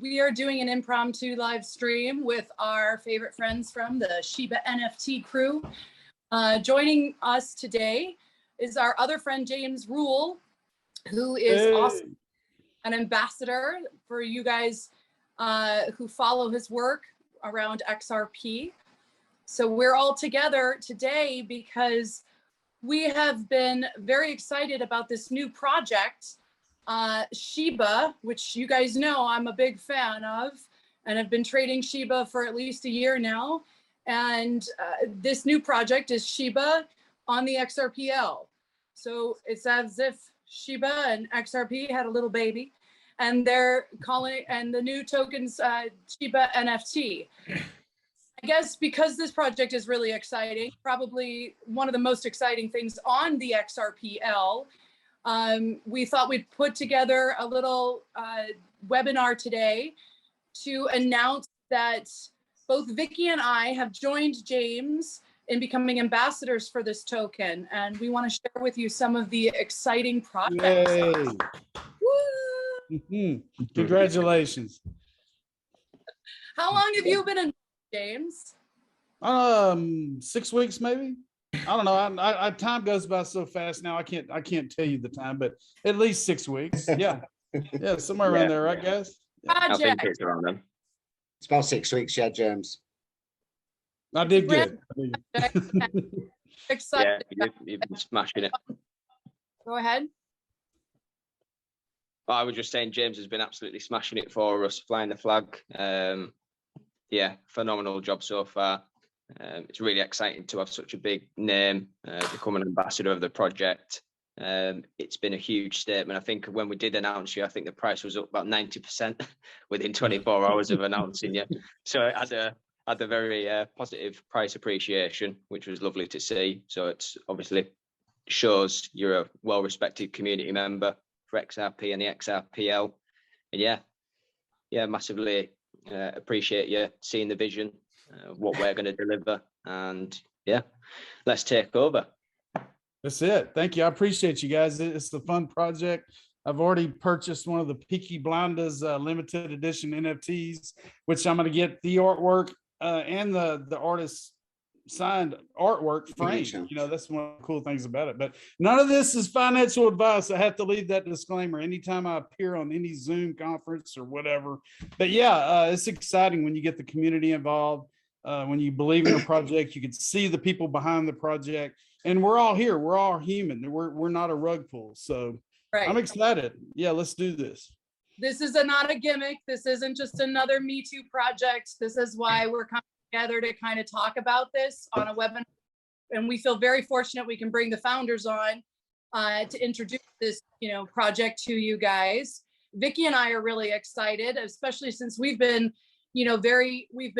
we are doing an impromptu live stream with our favorite friends from the Sheba NFT crew. Joining us today is our other friend, James Rule, who is also an ambassador for you guys who follow his work around XRP. So we're all together today because we have been very excited about this new project, Shiba, which you guys know I'm a big fan of, and have been trading Shiba for at least a year now. And this new project is Shiba on the XRPL. So it's as if Shiba and XRP had a little baby, and they're calling it, and the new token's Shiba NFT. I guess because this project is really exciting, probably one of the most exciting things on the XRPL, we thought we'd put together a little webinar today to announce that both Vicki and I have joined James in becoming ambassadors for this token. And we want to share with you some of the exciting projects. Woo! Congratulations. How long have you been in, James? 6 weeks maybe. I don't know. Time goes by so fast now. I can't tell you the time, but at least 6 weeks. Yeah, yeah, somewhere around there, right, guys? Yeah. I think it's around them. It's about 6 weeks, yeah, James. I did good. Excited. Yeah, you've been smashing it. Go ahead. Well, I was just saying, James has been absolutely smashing it for us, flying the flag. Yeah, phenomenal job so far. It's really exciting to have such a big name, become an ambassador of the project. It's been a huge statement. I think when we did announce you, I think the price was up about 90% within 24 hours of announcing you. So it had a very positive price appreciation, which was lovely to see. So it's obviously shows you're a well-respected community member for XRP and the XRPL. And yeah, massively appreciate you seeing the vision, what we're going to deliver, and yeah, let's take over. That's it. Thank you. I appreciate you guys. It's a fun project. I've already purchased one of the Peaky Blinders limited edition NFTs, which I'm going to get the artwork and the artist signed artwork framed. You know, that's one of the cool things about it. But none of this is financial advice. I have to leave that disclaimer anytime I appear on any Zoom conference or whatever. But yeah, it's exciting when you get the community involved. When you believe in a project, you can see the people behind the project, and we're all here. We're all human. We're not a rug pull. So right. I'm excited. Yeah, let's do this. This is not a gimmick. This isn't just another Me Too project. This is why we're coming together to kind of talk about this on a webinar. And we feel very fortunate we can bring the founders on to introduce this, project to you guys. Vicki and I are really excited, especially since we've been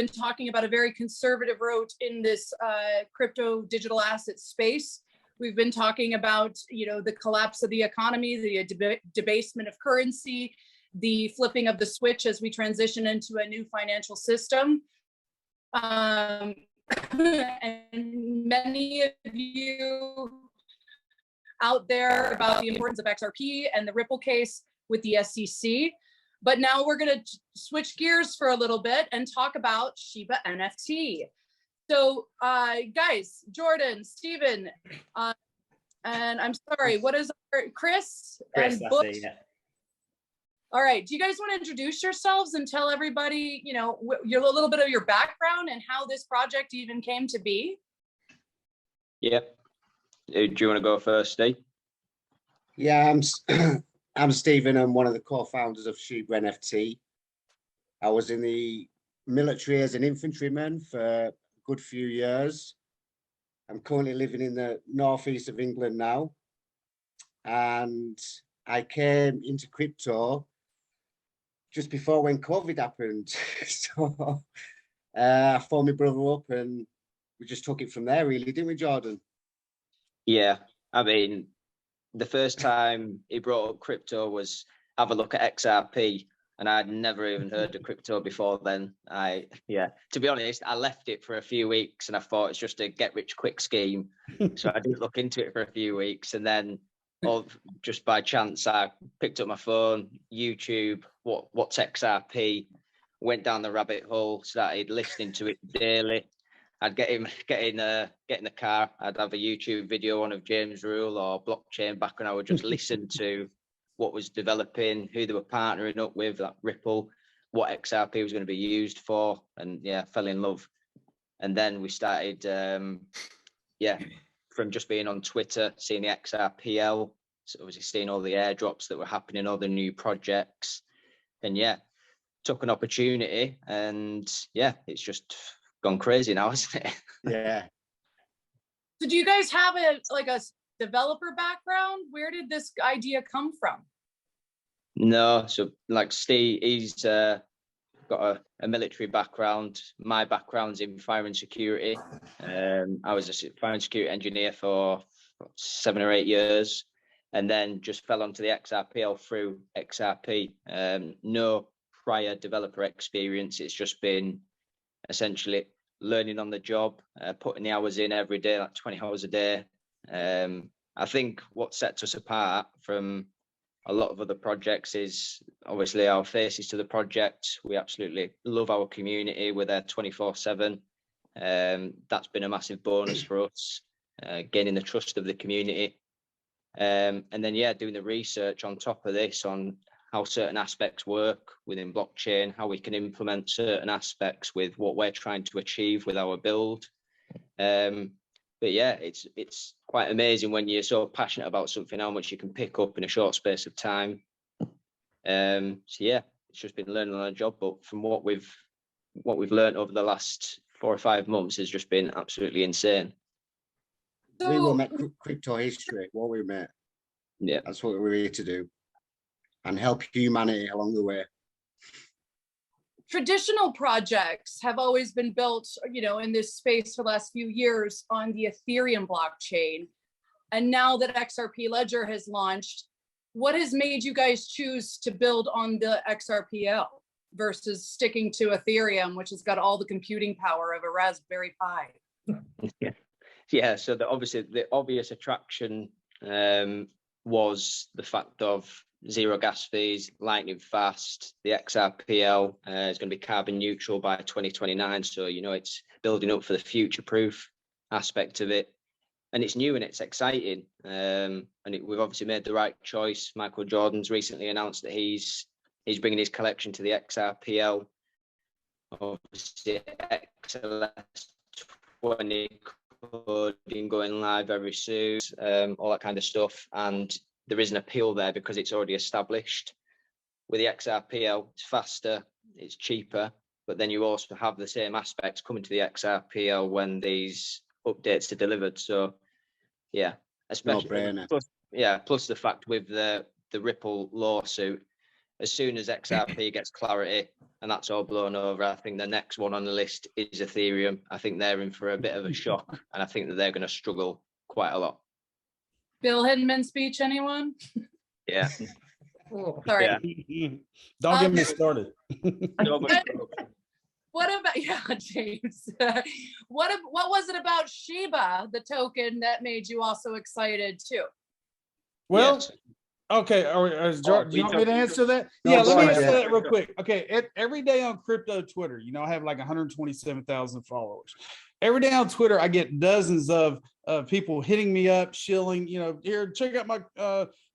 talking about a very conservative route in this crypto digital asset space. We've been talking about, the collapse of the economy, the debasement of currency, the flipping of the switch as we transition into a new financial system. And many of you out there about the importance of XRP and the Ripple case with the SEC. But now we're going to switch gears for a little bit and talk about Shiba NFT. So guys, Jordan, Steven, and I'm sorry, what is Chris and Bush? Yeah. All right, do you guys want to introduce yourselves and tell everybody, a little bit of your background and how this project even came to be? Yep. Do you want to go first, Steve? Yeah, I'm Stephen. I'm one of the co-founders of Shiba NFT. I was in the military as an infantryman for a good few years. I'm currently living in the northeast of England now. And I came into crypto just before when COVID happened. So I phoned my brother up and we just took it from there, really, didn't we, Jordan? Yeah, I mean, the first time he brought up crypto was have a look at XRP, and I'd never even heard of crypto before then. To be honest, I left it for a few weeks and I thought it's just a get rich quick scheme. So I didn't look into it for a few weeks, and then just by chance I picked up my phone, YouTube, what's XRP, went down the rabbit hole, started listening to it daily. I'd get in the car, I'd have a YouTube video on of James Rule or blockchain back when I would just listen to what was developing, who they were partnering up with, like Ripple, what XRP was going to be used for, and yeah, fell in love. And then we started, from just being on Twitter, seeing the XRPL, so obviously seeing all the airdrops that were happening, all the new projects, and yeah, took an opportunity, and yeah, it's just gone crazy now, isn't it? Yeah. So do you guys have a developer background? Where did this idea come from? No, so like Steve, he's got a military background. My background's in fire and security. I was a fire and security engineer for 7 or 8 years, and then just fell onto the XRPL through XRP. No prior developer experience. It's just been essentially learning on the job, putting the hours in every day, like 20 hours a day. I think what sets us apart from a lot of other projects is obviously our faces to the project. We absolutely love our community. We're there 24/7. That's been a massive bonus for us, gaining the trust of the community. And then, yeah, doing the research on top of this on how certain aspects work within blockchain, how we can implement certain aspects with what we're trying to achieve with our build. But yeah, it's quite amazing when you're so passionate about something, how much you can pick up in a short space of time. So yeah, it's just been learning on the job, but from what we've learned over the last 4 or 5 months has just been absolutely insane. So, We will make crypto history, what we met. Yeah, That's what we're here to do, and help humanity along the way. traditional projects have always been built, in this space for the last few years on the Ethereum blockchain. And now that XRP Ledger has launched, what has made you guys choose to build on the XRPL versus sticking to Ethereum, which has got all the computing power of a Raspberry Pi? yeah. So the obvious attraction was the fact of zero gas fees, lightning fast. The XRPL is going to be carbon neutral by 2029. So, it's building up for the future proof aspect of it. And it's new and it's exciting. We've obviously made the right choice. Michael Jordan's recently announced that he's bringing his collection to the XRPL. Obviously, XLS 20 coding going live very soon, all that kind of stuff. And there is an appeal there because it's already established. With the XRPL, it's faster, it's cheaper, but then you also have the same aspects coming to the XRPL when these updates are delivered. So, yeah, especially plus the fact with the Ripple lawsuit, as soon as XRP gets clarity and that's all blown over, I think the next one on the list is Ethereum. I think they're in for a bit of a shock, and I think that they're going to struggle quite a lot. Bill Hinman speech, anyone? Yeah. Oh, sorry. Yeah. Don't get me started. What about James? What was it about Shiba, the token, that made you also excited too? Well, Yes. okay. Do you want me to answer that? No, Yeah, let me go answer ahead. that real quick. Okay, every day on crypto Twitter, I have like 127,000 followers. Every day on Twitter, I get dozens of people hitting me up, shilling, here, check out my,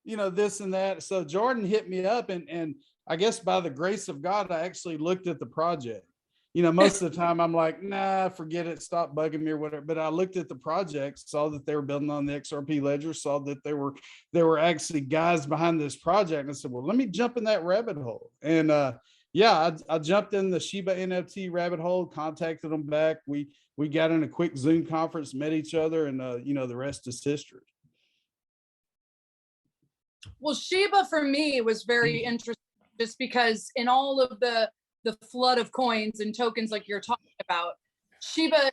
this and that. So Jordan hit me up, and I guess by the grace of God, I actually looked at the project. Most of the time I'm like, nah, forget it, stop bugging me or whatever. But I looked at the project, saw that they were building on the XRP ledger, saw that there were actually guys behind this project. And I said, well, let me jump in that rabbit hole. And I jumped in the Shiba NFT rabbit hole, contacted them back. We got in a quick Zoom conference, met each other, and the rest is history. Well, Shiba for me was very interesting just because in all of the flood of coins and tokens like you're talking about, Shiba,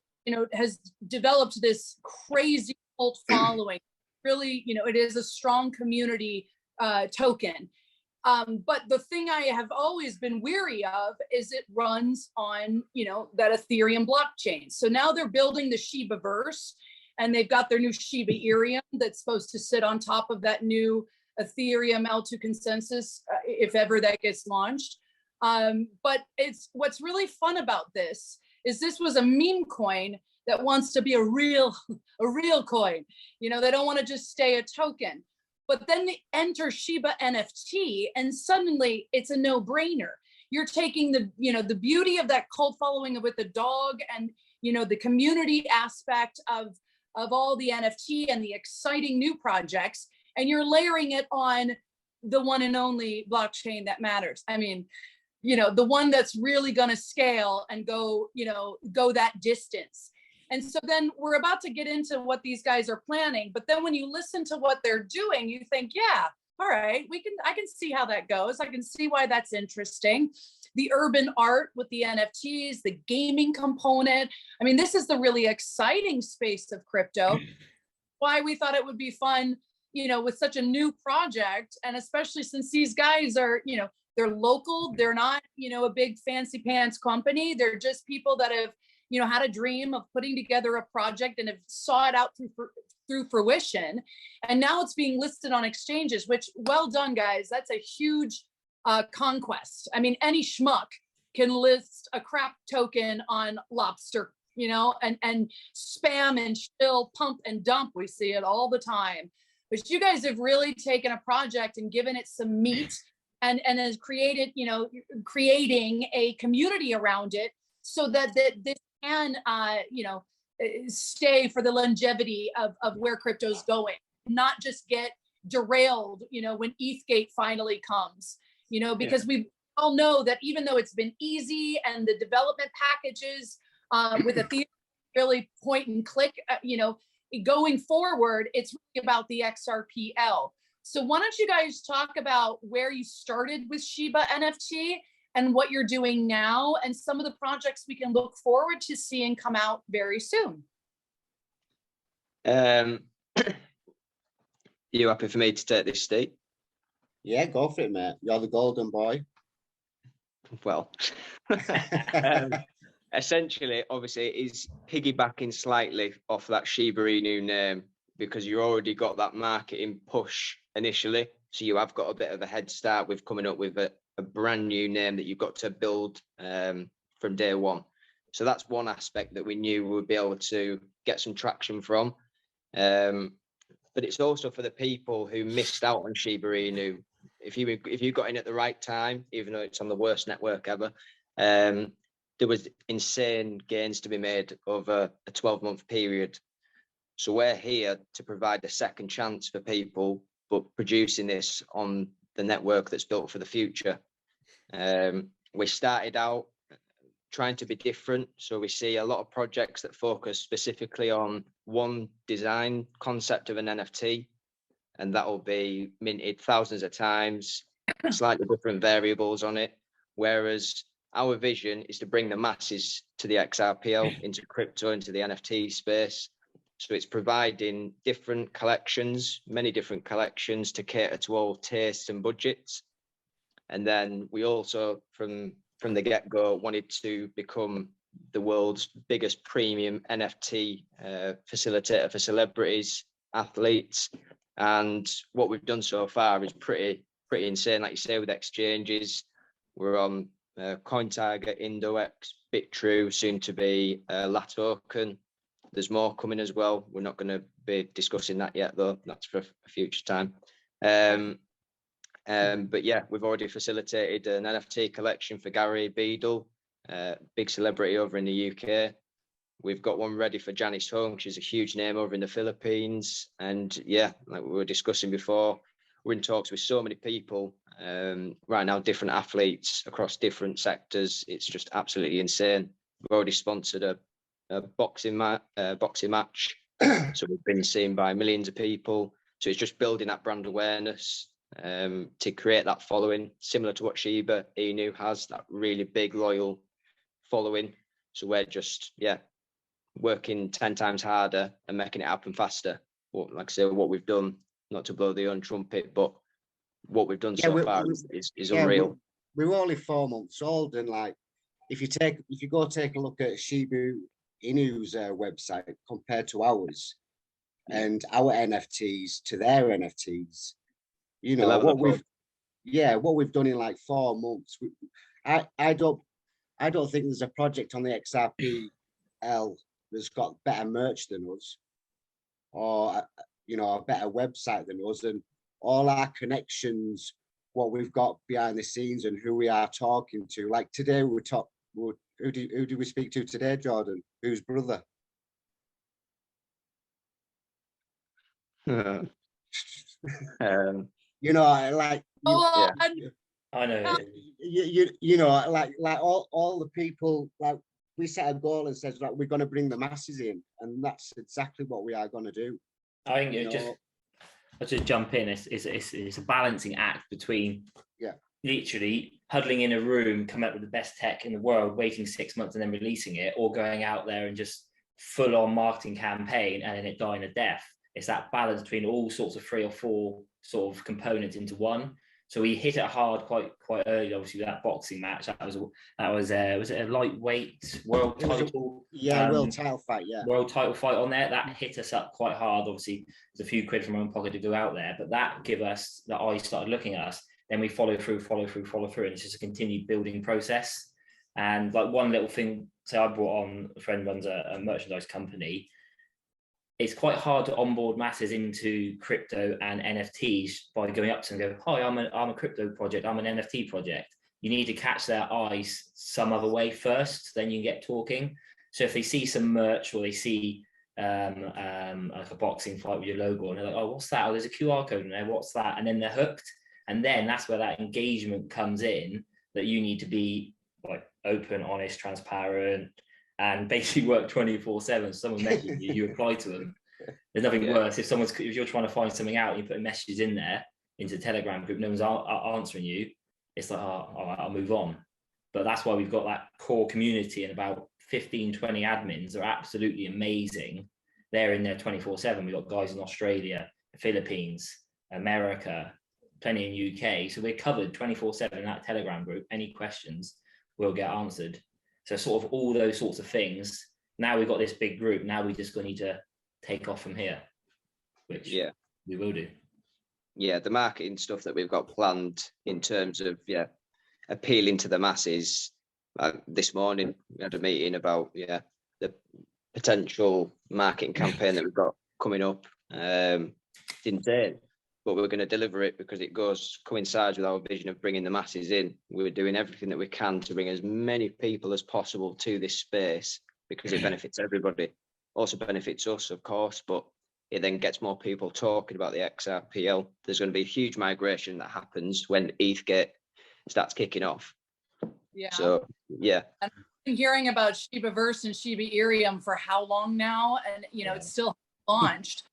has developed this crazy cult following. Really, it is a strong community token. But the thing I have always been weary of is it runs on, that Ethereum blockchain. So now they're building the Shibaverse, and they've got their new Shiba Ethereum that's supposed to sit on top of that new Ethereum L2 consensus, if ever that gets launched. But what's really fun about this is this was a meme coin that wants to be a real coin. You know, they don't want to just stay a token. But then they enter Shiba NFT, and suddenly it's a no-brainer. You're taking the, you know, the beauty of that cult following with the dog, and, you know, the community aspect of all the NFT and the exciting new projects, and you're layering it on the one and only blockchain that matters. I mean, you know, the one that's really going to scale and go, you know, go that distance. And so then we're about to get into what these guys are planning. But then when you listen to what they're doing, you think, yeah, all right, I can see how that goes. I can see why that's interesting. The urban art with the NFTs, the gaming component. I mean, this is the really exciting space of crypto. Why we thought it would be fun, you know, with such a new project. And especially since these guys are, you know, they're local, they're not, you know, a big fancy pants company. They're just people that have, you know, had a dream of putting together a project and have saw it out through fruition. And now it's being listed on exchanges, which, well done, guys. That's a huge conquest. I mean, any schmuck can list a crap token on Lobster, you know, and spam and shill, pump and dump. We see it all the time. But you guys have really taken a project and given it some meat, and has created, you know, creating a community around it so that this can, you know, stay for the longevity of where crypto's going, not just get derailed, you know, when ETHgate finally comes, you know, because we all know that even though it's been easy and the development packages with Ethereum really point and click, you know, going forward, it's really about the XRPL. So why don't you guys talk about where you started with Shiba NFT and what you're doing now, and some of the projects we can look forward to seeing come out very soon. You happy for me to take this, Steve? Yeah, go for it, mate. You're the golden boy. Well, essentially, obviously, is piggybacking slightly off that Shiba Inu name, because you already got that marketing push initially. So you have got a bit of a head start with coming up with a brand new name that you've got to build from day one. So that's one aspect that we knew we would be able to get some traction from. But it's also for the people who missed out on Shiba Inu. If you got in at the right time, even though it's on the worst network ever, there was insane gains to be made over a 12-month period. So we're here to provide a second chance for people, but producing this on the network that's built for the future. We started out trying to be different. So we see a lot of projects that focus specifically on one design concept of an NFT, and that will be minted thousands of times, slightly different variables on it. Whereas our vision is to bring the masses to the XRPL, into crypto, into the NFT space. So it's providing different collections, many different collections to cater to all tastes and budgets. And then we also, from the get-go, wanted to become the world's biggest premium NFT facilitator for celebrities, athletes. And what we've done so far is pretty insane. Like you say, with exchanges, we're on CoinTiger, Indox, BitTrue, soon to be Latoken. There's more coming as well. We're not going to be discussing that yet, though. That's for a future time. But yeah, we've already facilitated an NFT collection for Gary Beadle, big celebrity over in the UK. We've got one ready for Janice Hung. She's a huge name over in the Philippines. And yeah, like we were discussing before, we're in talks with so many people right now, different athletes across different sectors. It's just absolutely insane. We've already sponsored a boxing match. So we've been seen by millions of people. So it's just building that brand awareness to create that following, similar to what Shiba Inu has, that really big loyal following. So we're just, working 10 times harder and making it happen faster. Well, like I say, what we've done, not to blow the own trumpet, but what we've done so far is unreal. We're only 4 months old, and like if you go take a look at Shiba Inu's website compared to ours, and our NFTs to their NFTs, You We'll know, have a look. what we've done in like 4 months. I don't think there's a project on the XRPL that's got better merch than us, or you know, a better website than us, and all our connections, what we've got behind the scenes, and who we are talking to. Like today, who did we speak to today, Jordan? Whose brother? You know, like Oh, Yeah. I know. you know, like all the people, like we set a goal and says like we're going to bring the masses in, and that's exactly what we are going to do. I think You I'll just jump in. It's a balancing act between literally huddling in a room, come up with the best tech in the world, waiting 6 months and then releasing it, or going out there and just full on marketing campaign and then it dying a death. It's that balance between all sorts of 3 or 4 sort of components into one. So we hit it hard quite early, obviously, with that boxing match. That was was it a lightweight world title? world title fight, world title fight on there. That hit us up quite hard. Obviously, there's a few quid from our own pocket to go out there, but that give us the eyes started looking at us. Then we follow through, and it's just a continued building process. And like one little thing, so I brought on a friend runs a merchandise company. It's quite hard to onboard masses into crypto and NFTs by going up to them and go, hi, I'm a crypto project, I'm an NFT project. You need to catch their eyes some other way first, then you can get talking. So if they see some merch or they see like a boxing fight with your logo and they're like, oh, what's that? Oh, there's a QR code in there, what's that? And then they're hooked. And then that's where that engagement comes in, that you need to be like open, honest, transparent, and basically work 24/7. Someone messages you, you reply to them. There's nothing worse if you're trying to find something out and you put messages in there into the Telegram group, no one's answering you. It's like, oh, all right, I'll move on. But that's why we've got that core community and about 15, 20 admins are absolutely amazing. They're in there 24/7. We've got guys in Australia, the Philippines, America, plenty in UK. So we're covered 24/7 in that Telegram group. Any questions will get answered. So sort of all those sorts of things. Now we've got this big group. Now we just need to take off from here, which we will do. Yeah, the marketing stuff that we've got planned in terms of appealing to the masses. This morning we had a meeting about the potential marketing campaign that we've got coming up. It's insane, but we're going to deliver it because it coincides with our vision of bringing the masses in. We're doing everything that we can to bring as many people as possible to this space because it benefits everybody. Also benefits us, of course, but it then gets more people talking about the XRPL. There's going to be a huge migration that happens when ETHgate starts kicking off. Yeah. So, yeah. I've been hearing about Shibaverse and Shiba for how long now? And, it's still launched.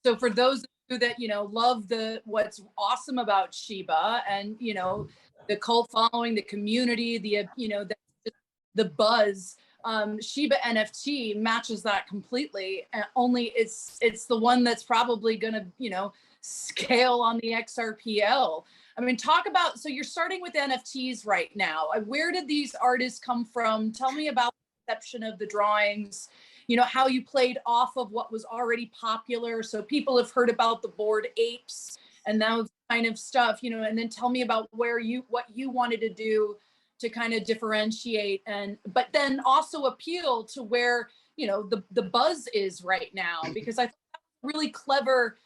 So for those of you that, love what's awesome about Shiba and, the cult following, the community, the buzz, Shiba NFT matches that completely. Only it's the one that's probably going to, scale on the XRPL. I mean, talk about, so you're starting with NFTs right now. Where did these artists come from? Tell me about the conception of the drawings, how you played off of what was already popular. So people have heard about the Bored Apes and now kind of stuff, and then tell me about what you wanted to do to kind of differentiate but then also appeal to where, the buzz is right now, because I thought that was really clever.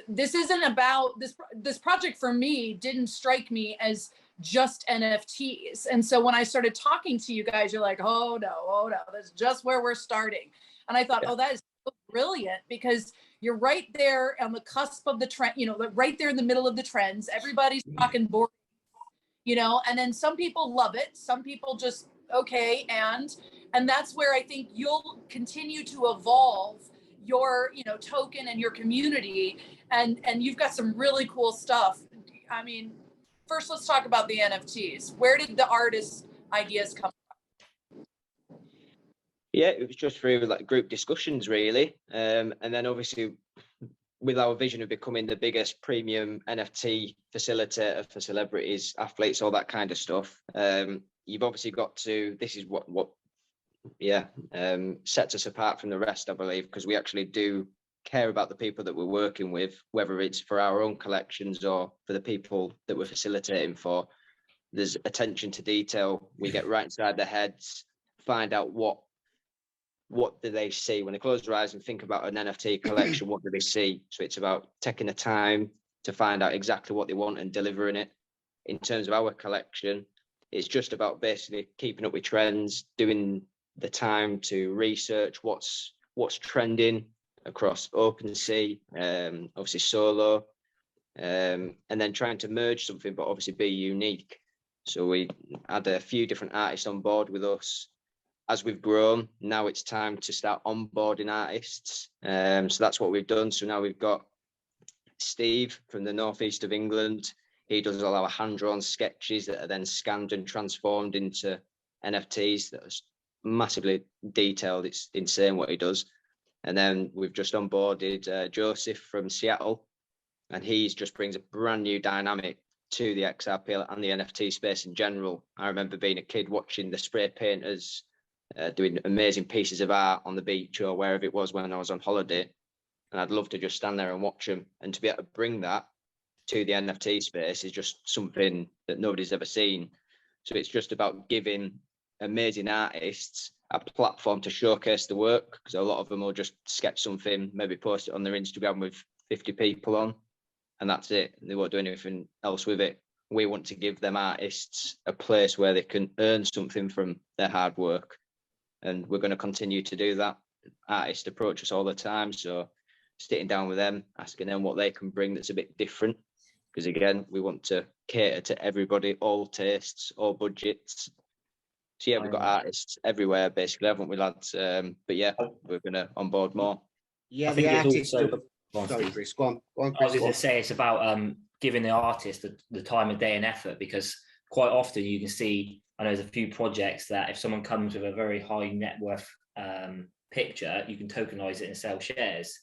This isn't about this project for me didn't strike me as just NFTs. And so when I started talking to you guys, you're like, oh no, that's just where we're starting. And I thought, oh, that is so brilliant, because you're right there on the cusp of the trend, right there in the middle of the trends. Everybody's talking board, and then some people love it. Some people just, okay. And that's where I think you'll continue to evolve your, token and your community. And you've got some really cool stuff. I mean, first let's talk about the NFTs. Where did the artist ideas come from? Yeah, it was just through like group discussions really. And then obviously with our vision of becoming the biggest premium NFT facilitator for celebrities, athletes, all that kind of stuff, you've obviously got to, this is what sets us apart from the rest, I believe, because we actually do care about the people that we're working with, whether it's for our own collections or for the people that we're facilitating for. There's attention to detail. We get right inside their heads, find out what do they see when they close their eyes and think about an NFT collection. What do they see? So it's about taking the time to find out exactly what they want and delivering it. In terms of our collection, it's just about basically keeping up with trends, doing the time to research what's trending across OpenSea, obviously solo, and then trying to merge something, but obviously be unique. So we had a few different artists on board with us. As we've grown, now it's time to start onboarding artists. So that's what we've done. So now we've got Steve from the northeast of England. He does all our hand-drawn sketches that are then scanned and transformed into NFTs that are massively detailed. It's insane what he does. And then we've just onboarded Joseph from Seattle, and he just brings a brand new dynamic to the XRPL and the NFT space in general. I remember being a kid watching the spray painters doing amazing pieces of art on the beach or wherever it was when I was on holiday. And I'd love to just stand there and watch them. And to be able to bring that to the NFT space is just something that nobody's ever seen. So it's just about giving amazing artists a platform to showcase the work, because a lot of them will just sketch something, maybe post it on their Instagram with 50 people on, and that's it. They won't do anything else with it. We want to give them artists a place where they can earn something from their hard work, and we're going to continue to do that. Artists approach us all the time, so sitting down with them, asking them what they can bring that's a bit different, because again, we want to cater to everybody, all tastes, all budgets. So yeah, we've got artists everywhere, basically, haven't we, lads? But yeah, we're going to onboard more. Yeah, I think the it's artists. also- Sorry, Chris. Go on. Go on, I was Chris. going to say it's about giving the artist the time of day and effort, because quite often you can see, I know there's a few projects that if someone comes with a very high net worth picture, you can tokenize it and sell shares,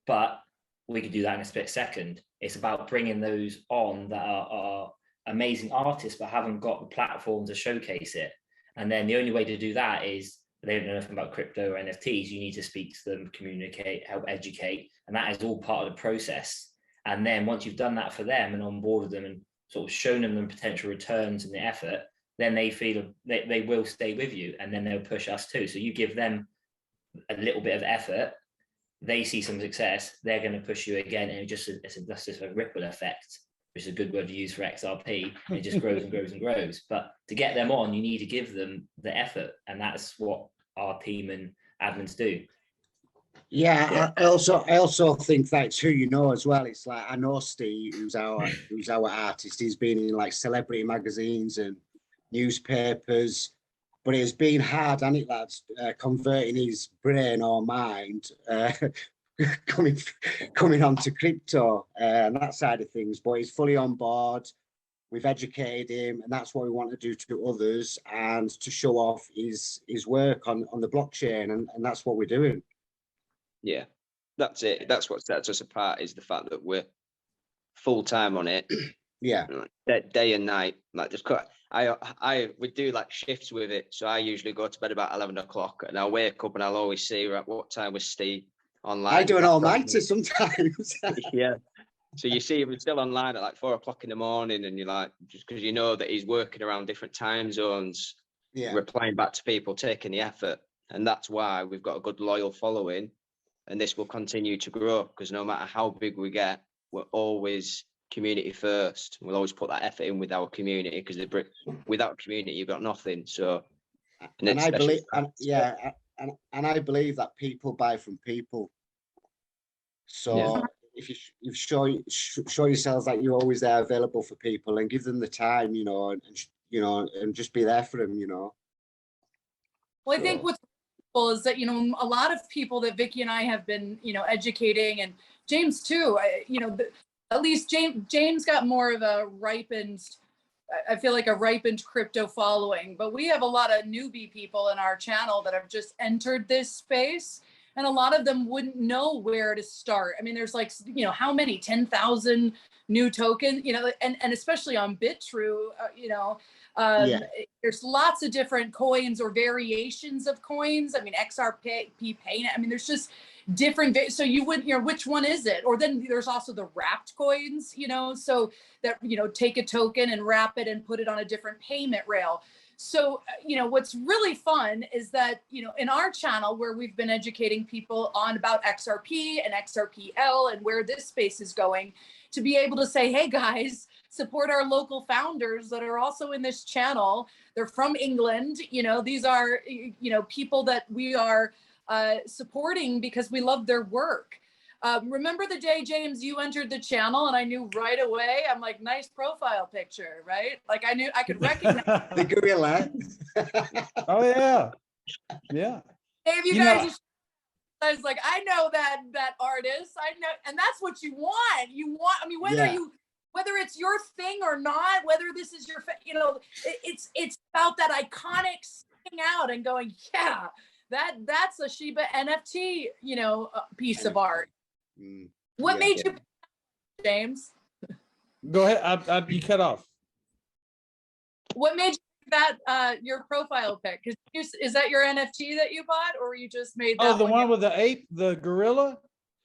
but we could do that in a split second. It's about bringing those on that are amazing artists but haven't got the platform to showcase it. And then the only way to do that is, they don't know nothing about crypto or NFTs. You need to speak to them, communicate, help educate, and that is all part of the process. And then once you've done that for them and onboarded them and sort of shown them the potential returns and the effort, then they feel they will stay with you, and then they'll push us too. So you give them a little bit of effort, they see some success, they're going to push you again, and that's just a ripple effect, which is a good word to use for XRP. It just grows and grows and grows. But to get them on, you need to give them the effort, and that's what our team and admins do. Yeah, I also think that's who you know as well. It's like, I know Steve, who's our artist. He's been in like celebrity magazines and newspapers, but it's been hard, hasn't it, lads, converting his brain or mind coming onto crypto and that side of things. But he's fully on board. We've educated him, and that's what we want to do to others, and to show off his work on the blockchain, and that's what we're doing. Yeah, that's it. That's what sets us apart, is the fact that we're full time on it. Yeah, day and night. Like, just we do like shifts with it. So I usually go to bed about 11 o'clock, and I'll wake up and I'll always see at what time was Steve online. I do an all-nighter sometimes. Yeah. So you see him still online at like 4 o'clock in the morning, and you're like, just because you know that he's working around different time zones, replying back to people, taking the effort. And that's why we've got a good loyal following, and this will continue to grow, because no matter how big we get, we're always community first. We'll always put that effort in with our community, because without community, you've got nothing. So, and I believe, and I believe that people buy from people. So if you show yourselves that you're always there, available for people, and give them the time, and just be there for them, Well, I think what's cool is that, a lot of people that Vicki and I have been, educating, and James too, at least James got more of a ripened, I feel like a ripened crypto following, but we have a lot of newbie people in our channel that have just entered this space, and a lot of them wouldn't know where to start. I mean, there's like, how many, 10,000 new tokens, and especially on BitTrue, Yeah. There's lots of different coins or variations of coins. I mean, XRP Paint. I mean, there's just different. So you wouldn't, you know, which one is it? Or then there's also the wrapped coins, you know, so that, you know, take a token and wrap it and put it on a different payment rail. So, you know, what's really fun is that, you know, in our channel where we've been educating people on about XRP and XRPL and where this space is going, to be able to say, hey guys, support our local founders that are also in this channel. They're from England. You know, these are, you know, people that we are supporting because we love their work. Remember the day, James, you entered the channel and I knew right away, I'm like, nice profile picture, right? Like I knew I could recognize. The gorilla. Oh yeah. Yeah. Gave you guys I was like, I know that artist. I know, and that's what you want. You want, I mean, whether it's your thing or not, whether this is your, you know, it's about that iconic sticking out and going, yeah, that's a Shiba NFT, you know, piece of art. What made you, James? Go ahead. You cut off. What made you that your profile pic? Is that your NFT that you bought, or you just made that? Oh, the one with the ape, the gorilla.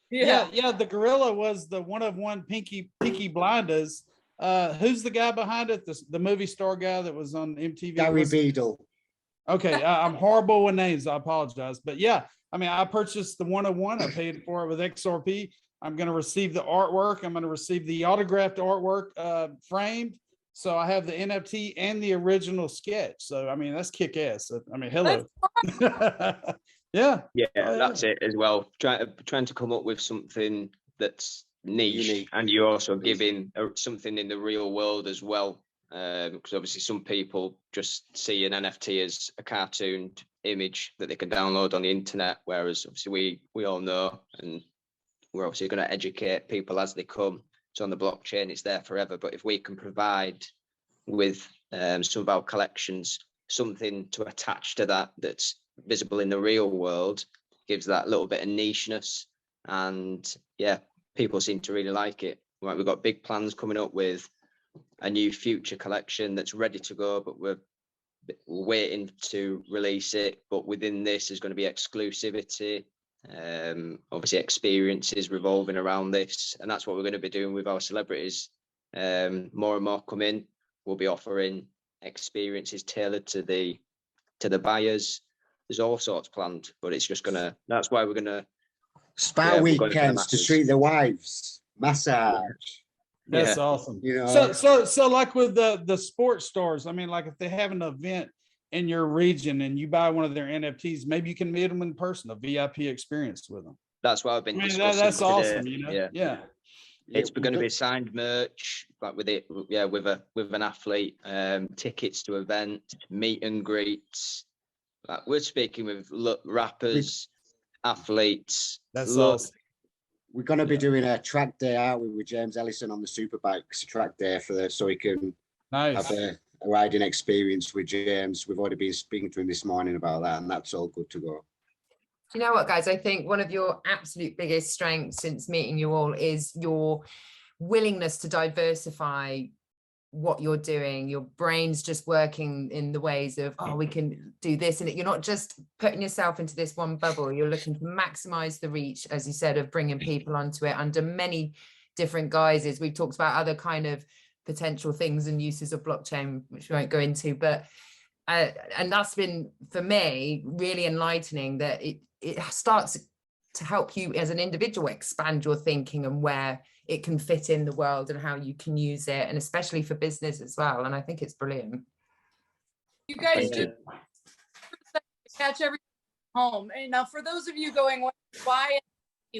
Yeah. The gorilla was the one of one Peaky Blinders. Who's the guy behind it? The movie star guy that was on MTV. Gary Beadle. Okay, I'm horrible with names. I apologize, but yeah, I mean, I purchased the 101. I paid for it with XRP. I'm going to receive the artwork. I'm going to receive the autographed artwork framed. So I have the NFT and the original sketch. So I mean, that's kick ass. I mean, hello. Yeah. That's it as well. Trying to come up with something that's niche, and you're also giving something in the real world as well. Because obviously some people just see an NFT as a cartooned image that they can download on the internet, whereas obviously we all know, and we're obviously going to educate people as they come. It's on the blockchain, it's there forever. But if we can provide with some of our collections something to attach to that that's visible in the real world, gives that little bit of nicheness, and yeah, people seem to really like it. Right, we've got big plans coming up with a new future collection that's ready to go, but we're waiting to release it. But within this is going to be exclusivity, obviously experiences revolving around this, and that's what we're going to be doing with our celebrities. More and more come in, we'll be offering experiences tailored to the buyers. There's all sorts planned, but it's just gonna, that's why we're gonna spa weekends to treat the wives, massage. That's awesome. You know, so like with the sports stars, I mean, like if they have an event in your region and you buy one of their NFTs, maybe you can meet them in person, a VIP experience with them. That's what I've been discussing. That's today. Awesome. You know? Yeah. It's going to be signed merch, like with it, with an athlete, tickets to events, meet and greets. Like we're speaking with rappers, athletes. That's awesome. We're going to be doing a track day, aren't we, with James Ellison on the Superbikes track day so he can have a riding experience with James. We've already been speaking to him this morning about that, and that's all good to go. You know what, guys? I think one of your absolute biggest strengths since meeting you all is your willingness to diversify what you're doing. Your brain's just working in the ways of, oh, we can do this, and you're not just putting yourself into this one bubble. You're looking to maximize the reach, as you said, of bringing people onto it under many different guises. We've talked about other kind of potential things and uses of blockchain, which we won't go into, but and that's been for me really enlightening, that it starts to help you as an individual expand your thinking and where it can fit in the world and how you can use it, and especially for business as well. And I think it's brilliant. You guys do catch everything home. And now for those of you going, why,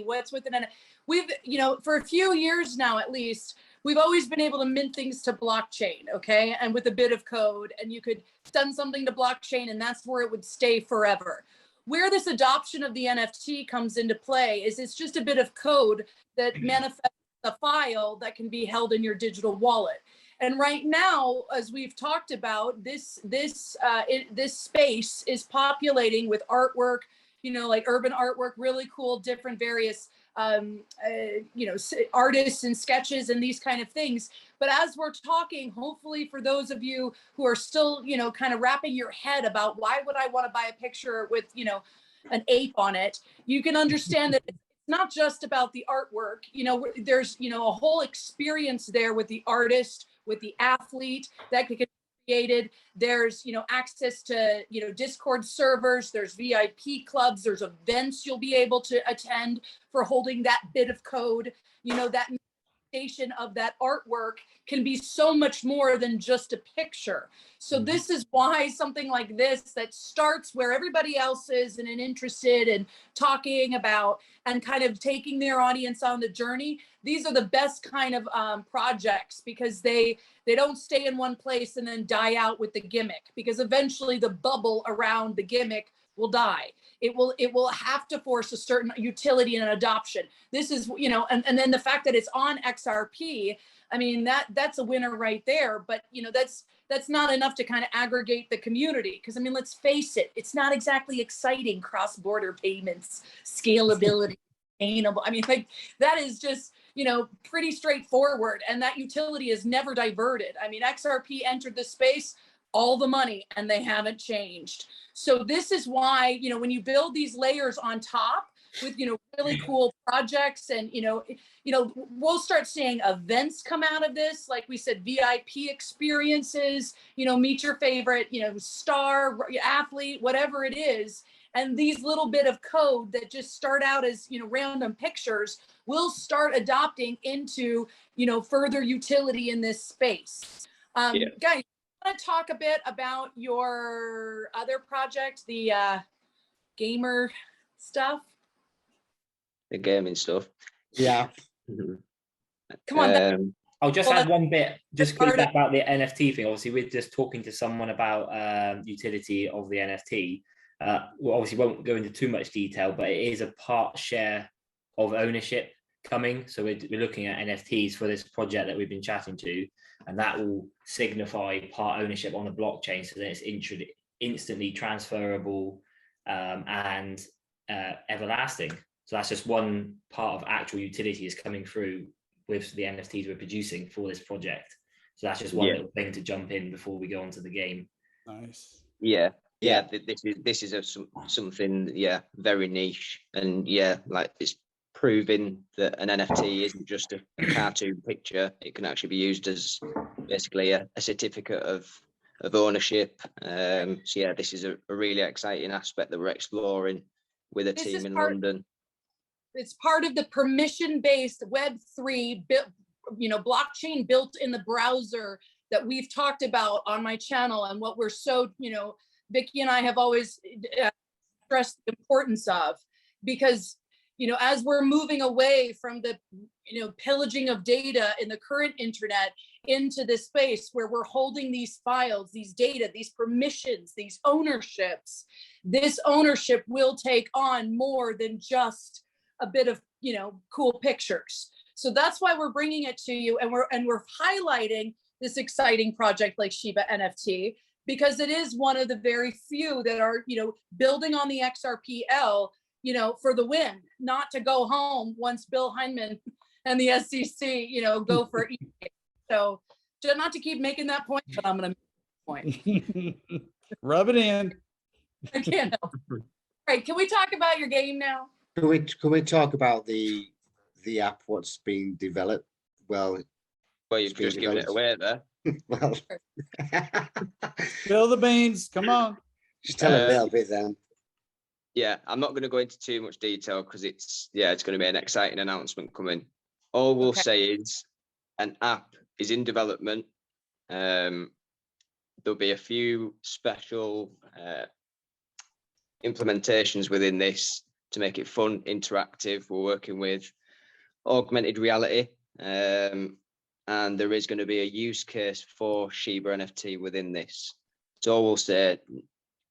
what's within it? We've, you know, for a few years now, at least, we've always been able to mint things to blockchain, okay? And with a bit of code, and you could send something to blockchain and that's where it would stay forever. Where this adoption of the NFT comes into play is it's just a bit of code that manifests a file that can be held in your digital wallet. And right now, as we've talked about, this space is populating with artwork, you know, like urban artwork, really cool, different various artists and sketches and these kind of things. But as we're talking, hopefully for those of you who are still, kind of wrapping your head about why would I want to buy a picture with, an ape on it, you can understand that it's not just about the artwork. There's, a whole experience there with the artist, with the athlete that could get created. There's, access to, Discord servers, there's VIP clubs, there's events you'll be able to attend for holding that bit of code. That of that artwork can be so much more than just a picture. So this is why something like this that starts where everybody else is and interested in talking about and kind of taking their audience on the journey. These are the best kind of projects, because they don't stay in one place and then die out with the gimmick, because eventually the bubble around the gimmick will die. It will have to force a certain utility and adoption. This is, and then the fact that it's on XRP, I mean, that's a winner right there. But, that's not enough to kind of aggregate the community. Because, I mean, let's face it, it's not exactly exciting cross-border payments, scalability, sustainable. I mean, like, that is just, pretty straightforward. And that utility is never diverted. I mean, XRP entered the space, all the money, and they haven't changed. So this is why, when you build these layers on top with, really cool projects, and, we'll start seeing events come out of this. Like we said, VIP experiences, meet your favorite, star athlete, whatever it is. And these little bit of code that just start out as, random pictures will start adopting into, further utility in this space. Guys, want to talk a bit about your other project, the gamer stuff? The gaming stuff. Yeah. Come on. I'll just add one bit, just quickly about the NFT thing. Obviously, we're just talking to someone about utility of the NFT. We obviously won't go into too much detail, but it is a part share of ownership coming. So we're looking at NFTs for this project that we've been chatting to, and that will signify part ownership on the blockchain, so that it's instantly transferable and everlasting. So that's just one part of actual utility is coming through with the NFTs we're producing for this project. So that's just one little thing to jump in before we go onto the game. Nice. Yeah. This is something very niche, and like it's proving that an NFT isn't just a cartoon picture. It can actually be used as basically a certificate of ownership. So this is a really exciting aspect that we're exploring with a team in London. It's part of the permission-based Web3, blockchain built in the browser that we've talked about on my channel, and what we're so, Vicki and I have always stressed the importance of, because, as we're moving away from the, pillaging of data in the current internet into this space where we're holding these files, these data, these permissions, these ownerships, this ownership will take on more than just a bit of, cool pictures. So that's why we're bringing it to you, and we're highlighting this exciting project like Shiba NFT, because it is one of the very few that are, building on the XRPL, for the win, not to go home once Bill Hyndman and the SEC, go for it. So not to keep making that point, but I'm going to make the point. Rub it in. I can't help. All right, can we talk about your game now? Can we talk about the app, what's being developed? Well, you've just given it away there. Well, Spill the beans. Come on. just tell a little bit then. Yeah, I'm not going to go into too much detail because it's going to be an exciting announcement coming. All we'll say is an app is in development. There'll be a few special implementations within this to make it fun, interactive. We're working with augmented reality, and there is going to be a use case for Shiba NFT within this. So we'll say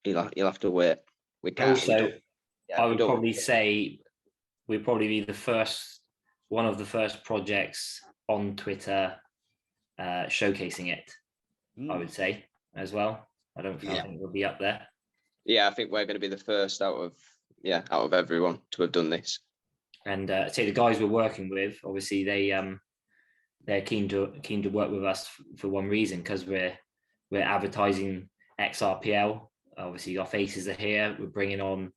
you'll have to wait. We can't. Also, I would probably say we'd probably be one of the first projects on Twitter showcasing it. I would say as well. I think we'll be up there. Yeah, I think we're going to be the first out of everyone to have done this. And say the guys we're working with, obviously they're keen to work with us for one reason, because we're advertising XRPL. Obviously, our faces are here. We're bringing on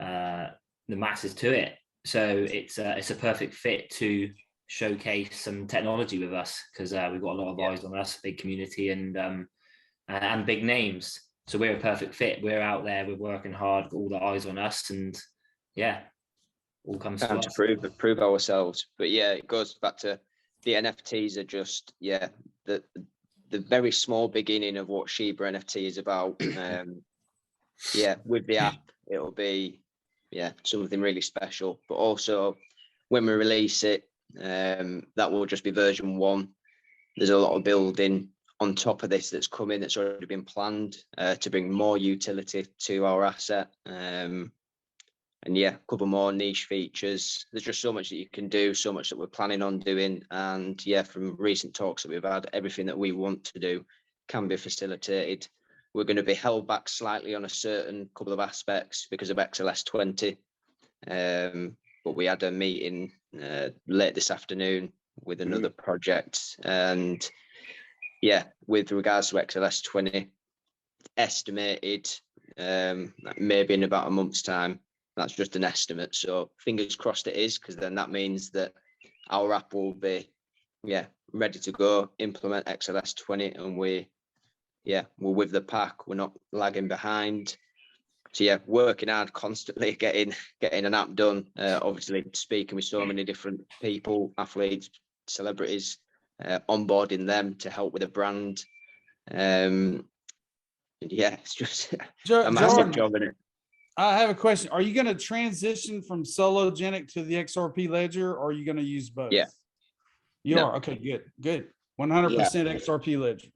the masses to it, so it's a perfect fit to showcase some technology with us, because we've got a lot of eyes on us, big community, and big names. So we're a perfect fit. We're out there. We're working hard. Got all the eyes on us, and yeah, all comes Time to to us. prove ourselves. But yeah, it goes back to the NFTs are just the very small beginning of what Shiba NFT is about. With the app, it'll be something really special. But also when we release it, that will just be version 1. There's a lot of building on top of this that's coming, that's already been planned to bring more utility to our asset. And a couple more niche features. There's just so much that you can do, so much that we're planning on doing. And from recent talks that we've had, everything that we want to do can be facilitated. We're going to be held back slightly on a certain couple of aspects because of XLS 20. But we had a meeting late this afternoon with another project. And with regards to XLS 20, estimated maybe in about a month's time. That's just an estimate, so fingers crossed it is, because then that means that our app will be ready to go, implement XLS 20, and we're with the pack. We're not lagging behind. So working hard, constantly getting an app done. Obviously speaking with so many different people, athletes, celebrities, onboarding them to help with a brand. It's just a massive job, isn't it? I have a question. Are you going to transition from Sologenic to the XRP ledger, or are you going to use both? Yeah. You are? Okay, good. 100% XRP ledger.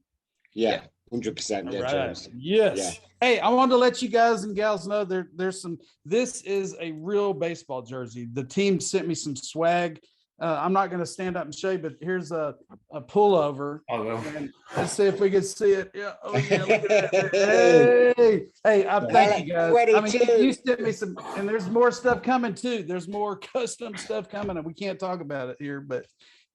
Yeah, 100%. Yeah, right. James. Yes. Yeah. Hey, I wanted to let you guys and gals know there's some, this is a real baseball jersey. The team sent me some swag. I'm not going to stand up and show you, but here's a pullover. I will. And let's see if we can see it. Yeah. Oh yeah. Look at that. Hey, I thank you guys. I mean, you sent me some, and there's more stuff coming too. There's more custom stuff coming, and we can't talk about it here, but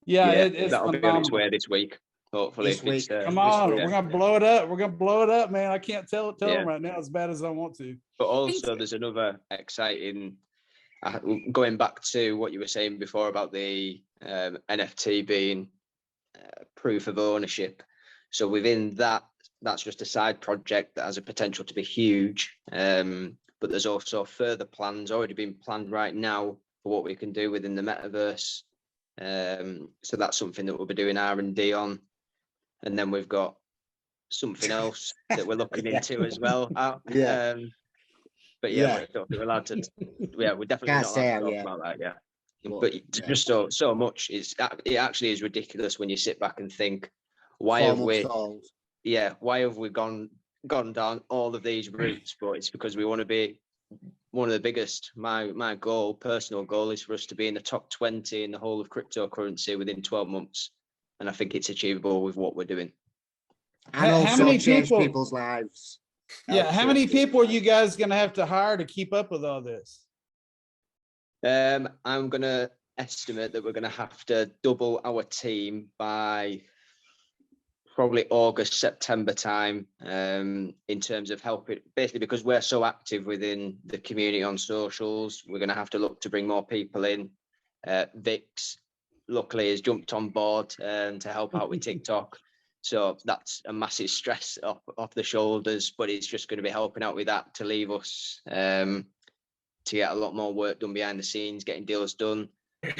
it's that'll be on its way this week. Hopefully, This week. Come on, we're gonna blow it up. We're gonna blow it up, man. I can't tell them right now as bad as I want to. But also, there's another exciting. Going back to what you were saying before about the NFT being proof of ownership. So within that, that's just a side project that has a potential to be huge. But there's also further plans already being planned right now for what we can do within the metaverse. So that's something that we'll be doing R&D on. And then we've got something else that we're looking into as well. But we're allowed to. We're definitely not allowed to talk about that. Yeah, but just so much is. It actually is ridiculous when you sit back and think, why have we gone down all of these routes? But it's because we want to be one of the biggest. My personal goal is for us to be in the top 20 in the whole of cryptocurrency within 12 months, and I think it's achievable with what we're doing. And also change people's lives. Yeah, how many people are you guys going to have to hire to keep up with all this? I'm going to estimate that we're going to have to double our team by probably August, September time, in terms of helping, basically because we're so active within the community on socials. We're going to have to look to bring more people in. Vix, luckily, has jumped on board to help out with TikTok. So that's a massive stress off the shoulders, but it's just going to be helping out with that to leave us to get a lot more work done behind the scenes, getting deals done. We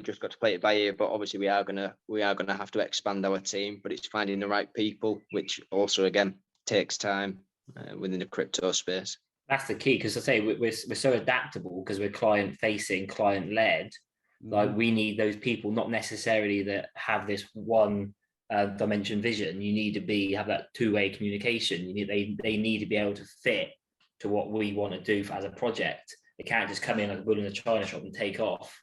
just got to play it by ear, but obviously we are gonna have to expand our team, but it's finding the right people, which also again takes time within the crypto space. That's the key, because I say we're so adaptable because we're client facing, client led. Like we need those people, not necessarily that have this one dimension vision. You need to have that two-way communication. They need to be able to fit to what we want to do as a project. They can't just come in like a bull in a china shop and take off.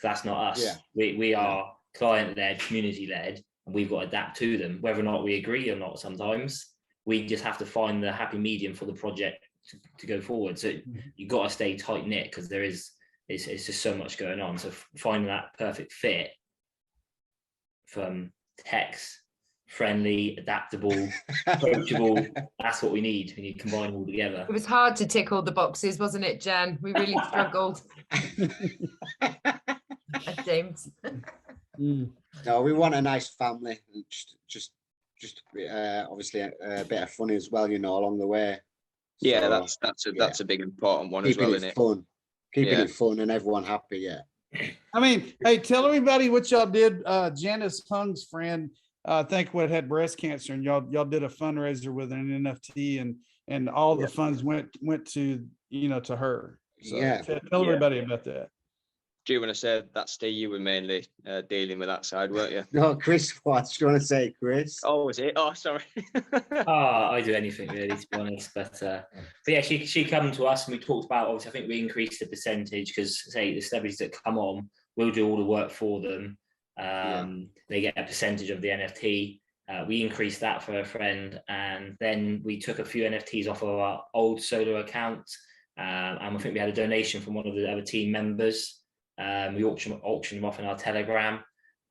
That's not us. We are client-led, community-led, and we've got to adapt to them, whether or not we agree or not. Sometimes we just have to find the happy medium for the project to go forward. So you've got to stay tight knit because it's just so much going on. So finding that perfect fit from text, friendly, adaptable, approachable, that's what we need. We need to combine them all together. It was hard to tick all the boxes, wasn't it, Jan? We really struggled. James. No, we want a nice family, and just obviously a bit of fun as well, you know, along the way. Yeah, So, that's a big important one as keeping well, it isn't it? fun, keeping it fun, and everyone happy. Yeah. I mean, hey, tell everybody what y'all did. Janice Hung's friend, I think what had breast cancer, and y'all did a fundraiser with an NFT, and all the funds went to, you know, to her. So tell everybody about that. Do you want to say that, Steve? You were mainly dealing with that side, weren't you? No, Chris, what do you want to say, Chris? Oh, was it? Oh, sorry. I do anything really, to be honest. But yeah, she come to us and we talked about, obviously, I think we increased the percentage because, say, the celebrities that come on, we'll do all the work for them. They get a percentage of the NFT. We increased that for a friend, and then we took a few NFTs off of our old solo account, and I think we had a donation from one of the other team members. We auctioned them off in our Telegram,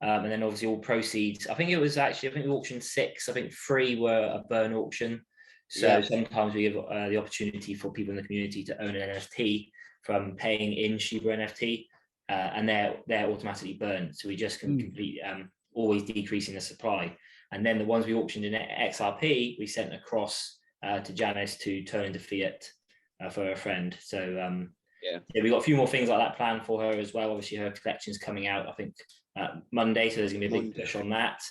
and then obviously all proceeds. I think we auctioned 6. I think 3 were a burn auction. So sometimes we give the opportunity for people in the community to own an NFT from paying in Shiba NFT, and they're automatically burned. So we just can complete always decreasing the supply. And then the ones we auctioned in XRP, we sent across to Janice to turn into fiat for a friend. So we got a few more things like that planned for her as well. Obviously, her collection's coming out, I think, Monday, so there's gonna be a big push on that.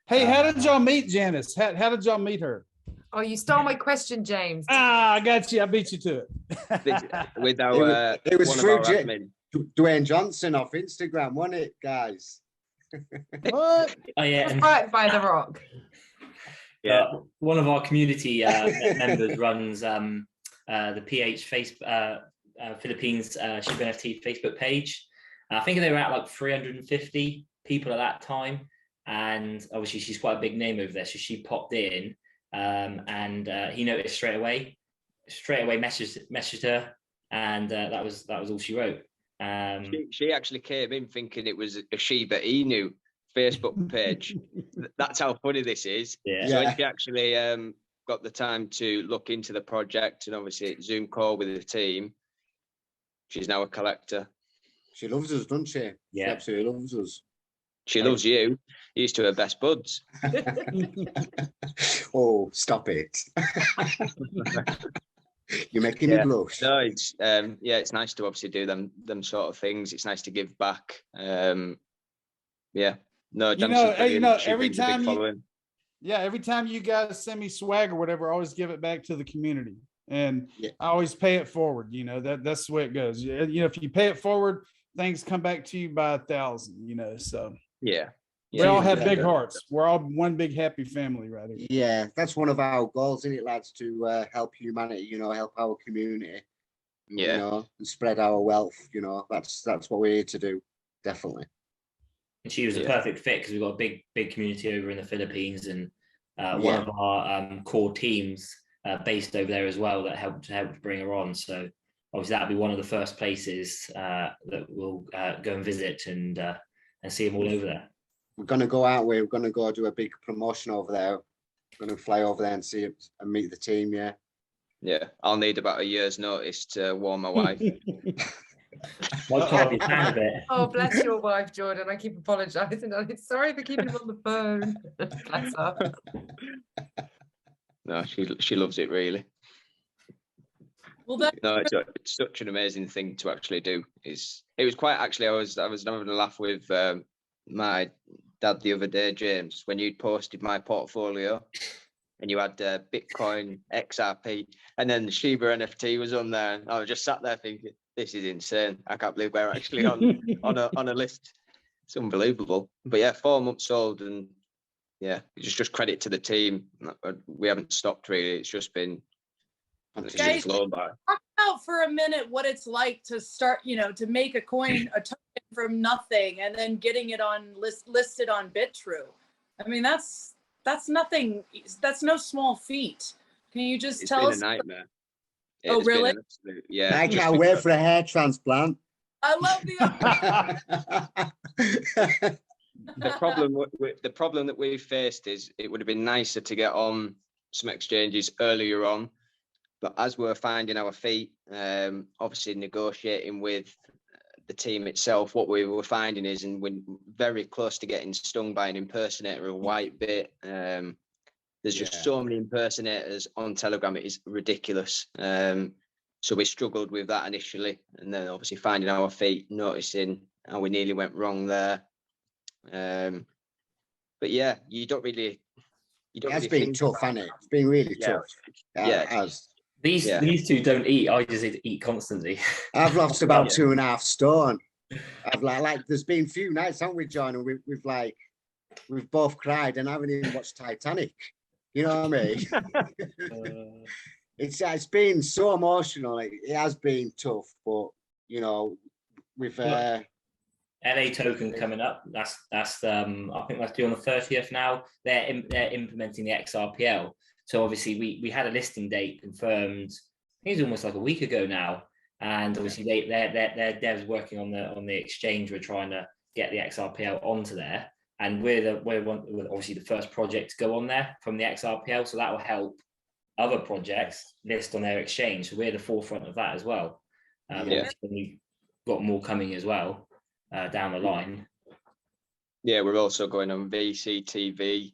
Hey, how did y'all meet Janice? How did y'all meet her? Oh, you stole my question, James. I got you. I beat you to it. With our it was through Dwayne Johnson off Instagram, wasn't it, guys? What? Oh yeah, Right by the rock. One of our community members runs the PH Philippines Shiba NFT Facebook page. I think they were at like 350 people at that time, and obviously she's quite a big name over there, so she popped in, and he noticed straight away messaged her, and that was all she wrote. She actually came in thinking it was a Shiba Inu Facebook page. That's how funny this is. So when she actually got the time to look into the project, and obviously Zoom call with the team, she's now a collector. She loves us, doesn't she? Yeah, she absolutely loves us. She loves you. You used to her best buds. Oh, stop it. You're making me blush. No, it's it's nice to obviously do them sort of things. It's nice to give back. No, every time every time you guys send me swag or whatever, I always give it back to the community, and I always pay it forward. You know, that's the way it goes. You know, if you pay it forward, things come back to you by 1,000. You know, so we all have big hearts. We're all one big happy family right here. Yeah, that's one of our goals, isn't it, lads? To help humanity. You know, help our community. You know, and spread our wealth. You know, that's what we're here to do. Definitely. And she was a perfect fit because we've got a big community over in the Philippines, and one of our core teams based over there as well that helped bring her on. So obviously that'll be one of the first places that we'll go and visit and see them all over there. We're going to go out. We're going to go do a big promotion over there. We're going to fly over there and see it and meet the team. Yeah, I'll need about a year's notice to warn my wife. Oh, bless your wife, Jordan. I keep apologizing. I'm sorry for keeping him on the phone. Bless her. No, she loves it really. Well, it's such an amazing thing to actually do. It was quite actually. I was having a laugh with my dad the other day, James, when you'd posted my portfolio, and you had Bitcoin, XRP, and then the Shiba NFT was on there. And I was just sat there thinking, this is insane. I can't believe we're actually on a list. It's unbelievable. But 4 months old, and it's just credit to the team. We haven't stopped really. It's just been flown by. Talk about for a minute what it's like to start, to make a token from nothing and then getting it listed on BitTrue. I mean, that's nothing. That's no small feat. Can you just tell us? It's been a nightmare. Oh, It's been really? an absolute, yeah. I just can't wait for a hair transplant. I love the the problem that we've faced is it would have been nicer to get on some exchanges earlier on, but as we're finding our feet, obviously negotiating with the team itself, what we were finding is, and we're very close to getting stung by an impersonator, a white bit. There's just so many impersonators on Telegram, it is ridiculous. So we struggled with that initially, and then obviously finding our feet, noticing how we nearly went wrong there. But yeah, you don't really It's been tough, hasn't it? It's been really tough. Yeah. These two don't eat. I just eat constantly. I've lost about 2.5 stone. I've like there's been a few nights, haven't we, John? And we've both cried and haven't even watched Titanic. You know what I mean? It's been so emotional. It has been tough, but you know, with LA token coming up. That's I think that's due on the 30th now. They're implementing the XRPL. So obviously we had a listing date confirmed. I think it was almost like a week ago now. And obviously their devs working on the exchange. We're trying to get the XRPL onto there, and we're obviously the first project to go on there from the XRPL. So that will help other projects list on their exchange. So we're the forefront of that as well. We've got more coming as well down the line. Yeah, we're also going on VCTV.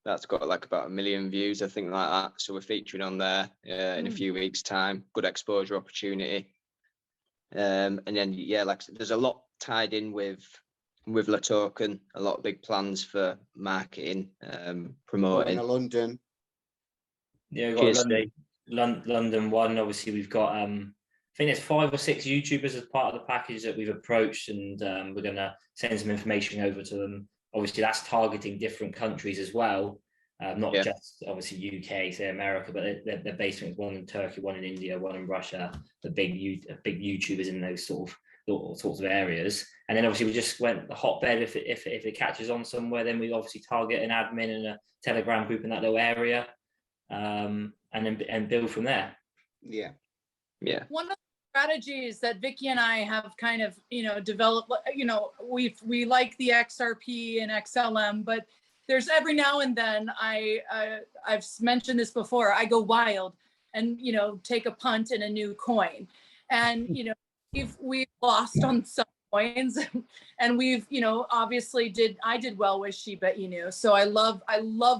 That's got like about 1 million views, I think, like that. So we're featuring on there in a few weeks' time. Good exposure opportunity. And then like there's a lot tied in with La Token. A lot of big plans for marketing, promoting. In London. Yeah, we've got London one. Obviously, we've got I think there's 5 or 6 YouTubers as part of the package that we've approached, and we're going to send some information over to them. Obviously, that's targeting different countries as well, not just obviously UK, say America, but they're based in one in Turkey, one in India, one in Russia. The big YouTubers in those sorts of areas. And then obviously we just went the hotbed. If it catches on somewhere, then we obviously target an admin and a Telegram group in that little area, and then build from there. Yeah. one of the strategies that Vicki and I have kind of, developed, we like the XRP and XLM, but there's every now and then I've mentioned this before, I go wild and, take a punt in a new coin. And, we've lost on some coins and we've, obviously I did well with Shiba Inu. So I love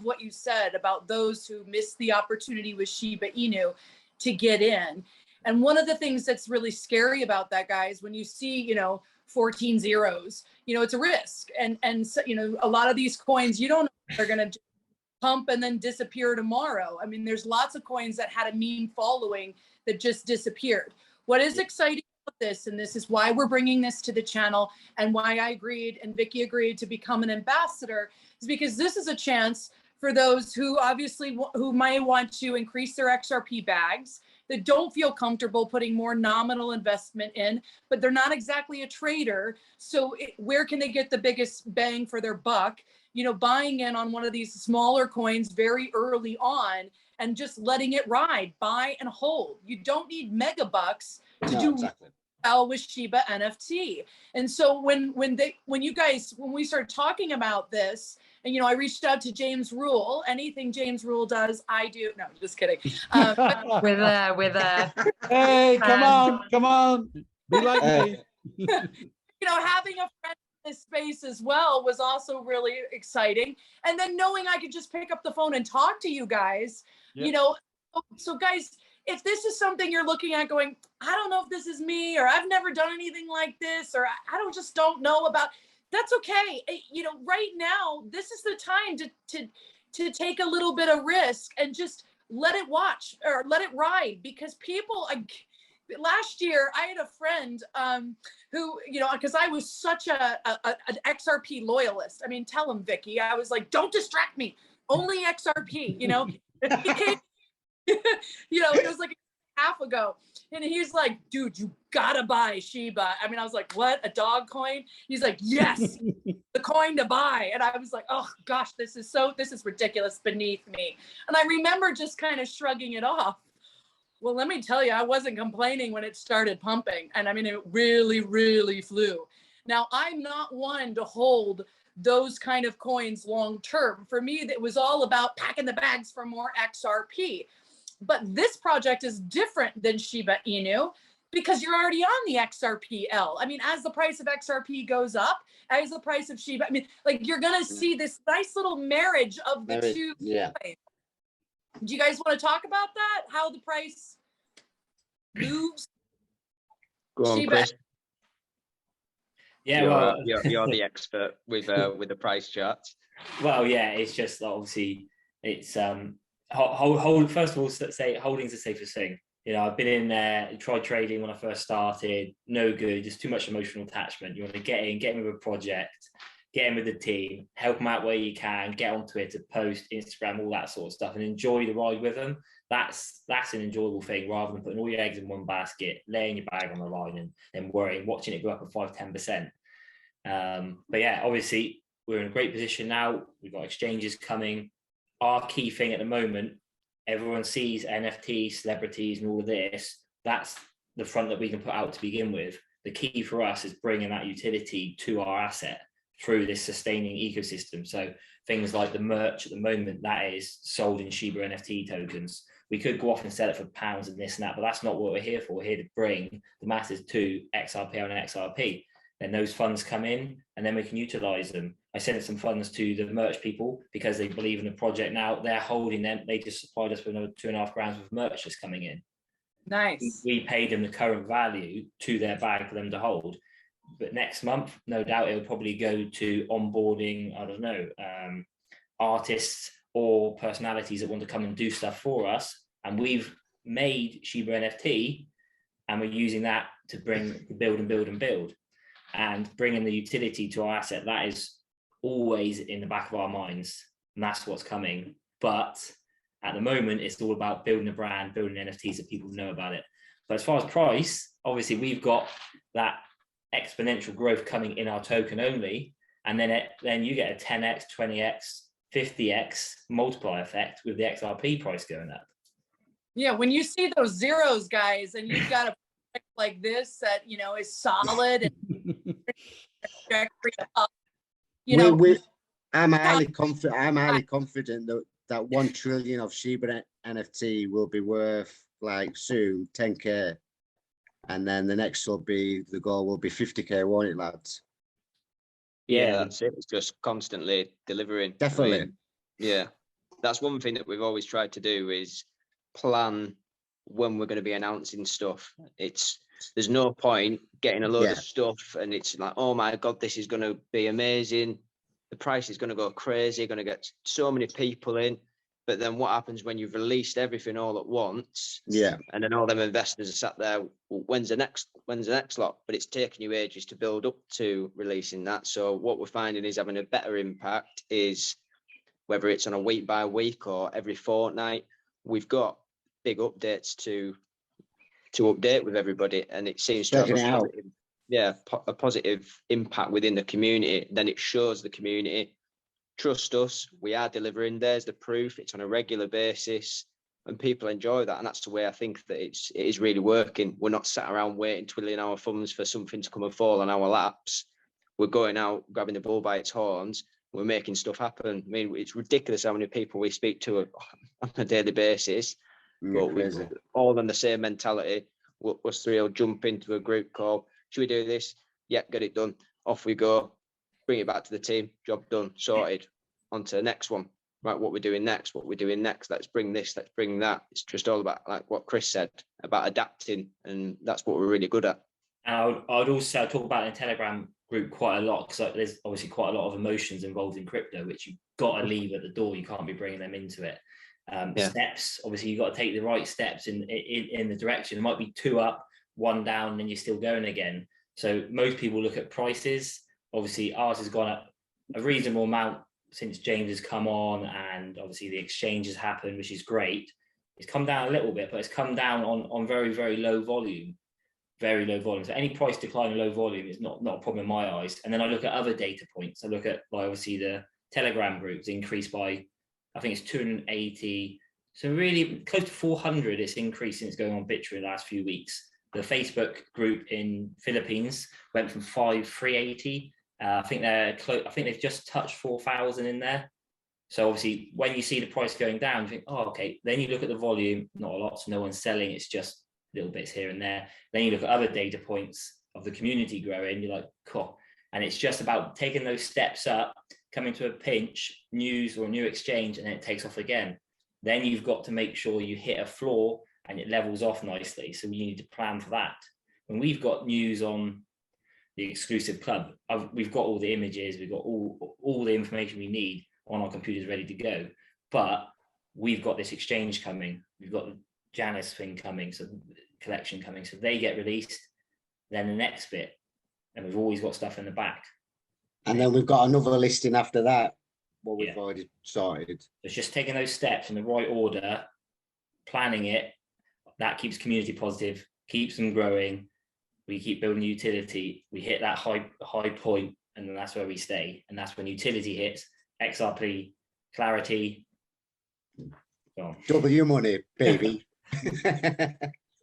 what you said about those who missed the opportunity with Shiba Inu to get in. And one of the things that's really scary about that, guys, when you see, 14 zeros, it's a risk. And so, a lot of these coins, you don't know if they're going to pump and then disappear tomorrow. I mean, there's lots of coins that had a meme following that just disappeared. What is exciting about this, and this is why we're bringing this to the channel and why I agreed and Vicki agreed to become an ambassador, is because this is a chance for those who who might want to increase their XRP bags, that don't feel comfortable putting more nominal investment in, but they're not exactly a trader. So where can they get the biggest bang for their buck? Buying in on one of these smaller coins very early on and just letting it ride, buy and hold. You don't need mega bucks to well with Sheba NFT. And so when we started talking about this, and I reached out to James Rule. Anything James Rule does, I do. No, just kidding. With Hey, come on, be like me. Having a friend in this space as well was also really exciting. And then knowing I could just pick up the phone and talk to you guys, So guys, if this is something you're looking at going, I don't know if this is me, or I've never done anything like this, or I don't know about, that's okay. Right now, this is the time to take a little bit of risk and just let it watch or let it ride, because people, last year I had a friend who, because I was such an XRP loyalist. I mean, tell him, Vicki, I was like, don't distract me, only XRP, he came, it was like a half ago. And he's like, dude, you gotta buy Shiba. I mean, I was like, what, a dog coin? He's like, yes, the coin to buy. And I was like, oh gosh, this is ridiculous, beneath me. And I remember just kind of shrugging it off. Well, let me tell you, I wasn't complaining when it started pumping. And I mean, it really, really flew. Now, I'm not one to hold those kind of coins long term. For me, it was all about packing the bags for more XRP. But this project is different than Shiba Inu because you're already on the XRPL. I mean, as the price of XRP goes up, as the price of Shiba, I mean, like you're going to see this nice little marriage of the two. Yeah. Coins. Do you guys want to talk about that? How the price moves? Go on, Shiba. Chris. Yeah, You're, well, you're the expert with the price charts. well, yeah, it's just obviously it's hold first of all, say holding's the safest thing. You know, I've been in there, tried trading when I first started, no good, just too much emotional attachment. You want to get in with a project, get in with the team, help them out where you can, get on Twitter, post, Instagram, all that sort of stuff, and enjoy the ride with them. That's an enjoyable thing rather than putting all your eggs in one basket, laying your bag on the line and then worrying, watching it go up at 5-10%. But yeah, obviously we're in a great position now. We've got exchanges coming. Our key thing at the moment, everyone sees NFTs, celebrities, and all of this. That's the front that we can put out to begin with. The key for us is bringing that utility to our asset through this sustaining ecosystem. So things like the merch at the moment, that is sold in Shiba NFT tokens. We could go off and sell it for pounds and this and that, but that's not what we're here for. We're here to bring the masses to XRPL and XRP. Then those funds come in and then we can utilize them. I sent some funds to the merch people because they believe in the project now. They're holding them. They just supplied us with another 2.5 grand of merch that's coming in. Nice. We paid them the current value to their bag for them to hold. But next month, no doubt it'll probably go to onboarding, I don't know, artists or personalities that want to come and do stuff for us. And we've made Shiba NFT and we're using that to build and build and build. And bringing the utility to our asset, that is always in the back of our minds, and that's what's coming. But at the moment, it's all about building a brand, building NFTs that people know about it. But as far as price, obviously, we've got that exponential growth coming in our token only, and then you get a 10x, 20x, 50x multiplier effect with the XRP price going up. Yeah, when you see those zeros, guys, and you've got a project like this that is solid and up, I'm highly confident that 1 trillion of Shiba NFT will be worth like soon 10k, and then the next the goal will be 50k, won't it, lads? Yeah, that's it. It's just constantly delivering. Definitely. I mean, yeah, that's one thing that we've always tried to do is plan when we're going to be announcing stuff. There's no point getting a load of stuff and it's like, oh my God, this is going to be amazing. The price is going to go crazy, going to get so many people in. But then what happens when you've released everything all at once? Yeah. And then all them investors are sat there, well, when's the next lot? But it's taking you ages to build up to releasing that. So what we're finding is having a better impact is whether it's on a week by week or every fortnight, we've got big updates to update with everybody, and it seems to have a positive impact within the community. Then it shows the community, trust us, we are delivering. There's the proof. It's on a regular basis, and people enjoy that. And that's the way I think that it is really working. We're not sat around waiting, twiddling our thumbs for something to come and fall on our laps. We're going out, grabbing the bull by its horns. We're making stuff happen. I mean, it's ridiculous how many people we speak to on a daily basis. But we're all on the same mentality. Us three will jump into a group call. Should we do this? Yeah, get it done. Off we go. Bring it back to the team. Job done. Sorted. On to the next one. Right, what we're doing next. Let's bring this. Let's bring that. It's just all about, like what Chris said, about adapting, and that's what we're really good at. And I'd also talk about in the Telegram group quite a lot, because there's obviously quite a lot of emotions involved in crypto, which you've got to leave at the door. You can't be bringing them into it. Steps, obviously, you've got to take the right steps in the direction. It might be 2 up, 1 down, and then you're still going again. So most people look at prices. Obviously, ours has gone up a reasonable amount since James has come on, and obviously the exchange has happened, which is great. It's come down a little bit, but it's come down on very, very low volume. Very low volume. So any price decline in low volume is not a problem in my eyes. And then I look at other data points. I look at, obviously, the Telegram groups increased by, I think it's 280 So really close to 400 it's increased since going on Bitchery the last few weeks. The Facebook group in Philippines went from 5,380. I think they've just touched 4,000 in there. So obviously when you see the price going down, you think, oh, okay. Then you look at the volume, not a lot, so no one's selling, it's just little bits here and there. Then you look at other data points of the community growing, you're like, cool. And it's just about taking those steps up, coming to a pinch, news or new exchange, and then it takes off again. Then you've got to make sure you hit a floor and it levels off nicely. So you need to plan for that. When we've got news on the exclusive club, we've got all the images, we've got all the information we need on our computers ready to go. But we've got this exchange coming. We've got the Janice thing coming, so collection coming. So they get released, then the next bit. And we've always got stuff in the back. And then we've got another listing after that, what we've already sorted. It's just taking those steps in the right order, planning it. That keeps community positive, keeps them growing. We keep building utility. We hit that high point, and then that's where we stay. And that's when utility hits, XRP, clarity. Double your money, baby.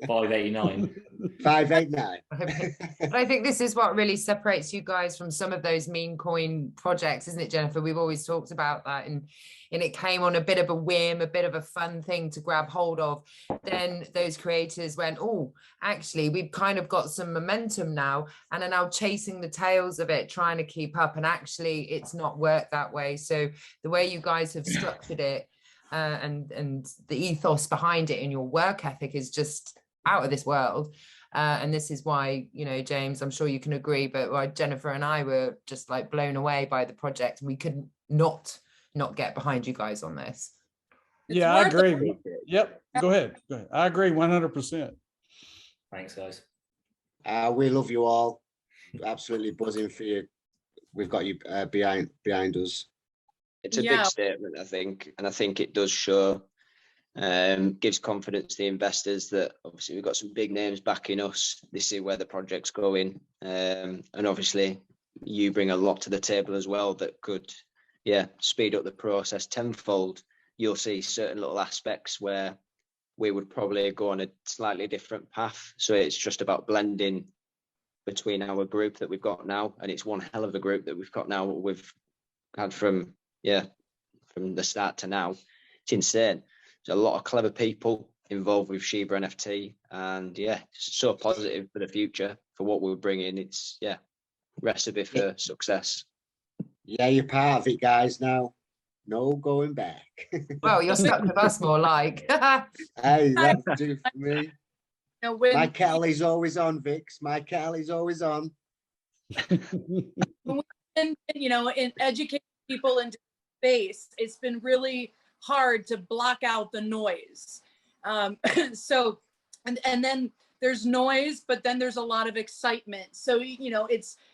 589. 589. But I think this is what really separates you guys from some of those meme coin projects, isn't it, Jennifer? We've always talked about that, and it came on a bit of a whim, a bit of a fun thing to grab hold of. Then those creators went, oh, actually, we've kind of got some momentum now, and are now chasing the tails of it, trying to keep up. And actually, it's not worked that way. So the way you guys have structured it, and the ethos behind it and your work ethic is just out of this world. And this is why, you know, James, I'm sure you can agree, but why Jennifer and I were just like blown away by the project. We couldn't not get behind you guys on this. Yeah, I agree. Yep. Go ahead. I agree 100%. Thanks, guys. We love you all. Absolutely buzzing for you. We've got you behind us. It's a big statement, I think, and I think it does show, gives confidence to the investors that obviously we've got some big names backing us. They see where the project's going, and obviously you bring a lot to the table as well that could, speed up the process tenfold. You'll see certain little aspects where we would probably go on a slightly different path. So it's just about blending between our group that we've got now, and it's one hell of a group that we've got now. We've had from the start to now. It's insane. There's a lot of clever people involved with Sheba NFT, and it's so positive for the future for what we're bringing. It's recipe for success. Yeah, you're part of it, guys. Now, no going back. Well, you're stuck with us, more like. Hey, that'll do for me. No, my kettle is always on, Vix. My kettle is always on. You know, in educating people into space, it's been really hard to block out the noise. So, and then there's noise, but then there's a lot of excitement. So, you know,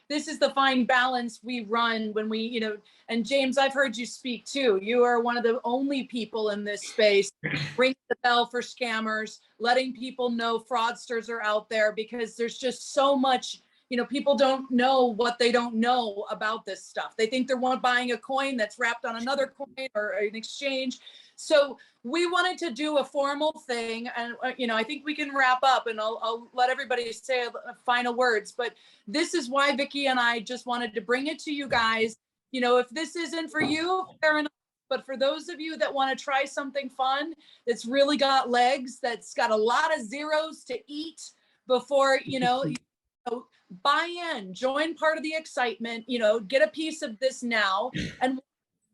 this is the fine balance we run when we, you know, and James, I've heard you speak too. You are one of the only people in this space ring the bell for scammers, letting people know fraudsters are out there, because there's just so much. You know, people don't know what they don't know about this stuff. They think they're buying a coin that's wrapped on another coin or an exchange. So we wanted to do a formal thing, and you know, I think we can wrap up, and I'll let everybody say final words. But this is why Vicki and I just wanted to bring it to you guys. You know, if this isn't for you, fair enough. But for those of you that want to try something fun, that's really got legs, that's got a lot of zeros to eat before, you know. Buy in, join part of the excitement, you know, get a piece of this now, and